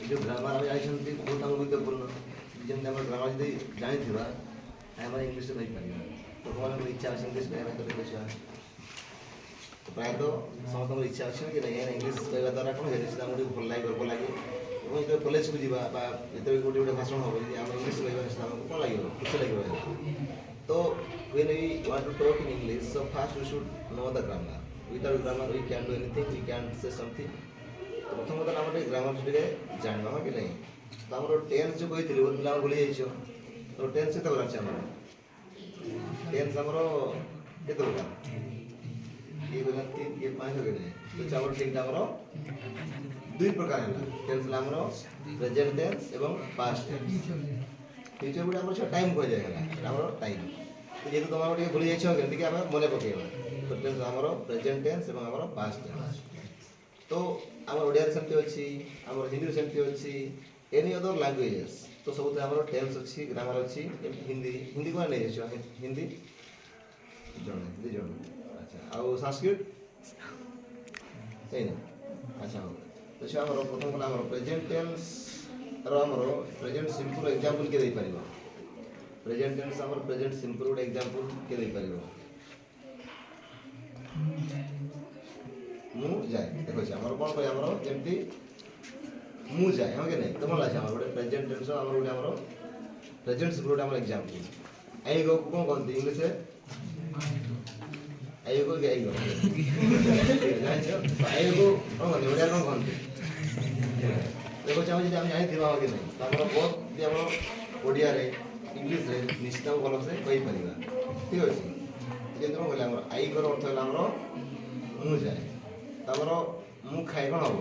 जो ग्रामर आम जानते बहुत आम गुरुत्वपूर्ण जमी आम ग्रामर जो जानी आम इंग्लीश कही पार लोक इच्छा अच्छे इंग्लीश कहना तो देखा प्रायतः समस्त इच्छा अच्छे कि नहीं इंग्लीश कहवा द्वारा कौन है भल लगे गर्व लगे और जो कलेज को जावा जो गोटे गोटे भाषण हम आम इंग्लीश कहवा आमको कौन लगे खुशी लगे तो when we want to talk in English so first we should know the grammar without grammar we can't do anything we can't say something तो प्रथम कथा आम ग्रामर टे जानवा हाँ कि नहीं तो आम टेन्स जो कही बहुत पिला भूली जाइए तो टेन्स केत प्रकार आम टेन्स आमर केत प्रकार ये प्रकार 3 ये 5 हो गए तो चावल ठीक आमर दुई प्रकार है टेन्स आमर प्रेजेंट टेन्स एवं पास्ट टेन्स फ्यूचर गुड आमर टाइम कह जाएगा आमर टाइम तो जेहेतु तुम आम भूली जाइए केमती आम मन पकेबा तो टेन्स आमर प्रेजेंट टेन्स एवं आमर पास्ट टेन्स तो आम ओडिया सेमती अच्छी आम हिंदी सेमती अच्छी एनी अदर लैंग्वेजेस तो सब आम टेन्स अच्छी ग्रामर अच्छी हिंदी हिंदी को नहीं जाइए हिंदी जन दी जन अच्छा आउ संस्कृत सही ना अच्छा हो तो से आम प्रथम कला प्रेजेंट टेन्स आमर प्रेजेंट सिंपल एग्जांपल के दे पारिबो प्रेजेंट टेन्स आमर प्रेजेंट सिंपल गोटे एग्जांपल के दे पारिबो मु जाए देखो आमर कौन कह आमर जमती मु जाए हाँ कि नहीं तो कौन लगे आम गोटे प्रेजेंट टेन्स आम गोटे आमर प्रेजेंट सिंपल गोटे आम एग्जांपल आई गो कौन कहते इंग्लिश आई गो कि आई गो आई गो कौन कहते ओडिया कौन कहते देखो चाहे जी आम जानी हाँ कि नहीं तो आम बहुत आम ओडिया इंग्लीश निश्चित भल से कही पार ठीक अच्छे जमी कौन कहले आई कर अर्थ है आमर मु जाए तमर मु खाए कौन हम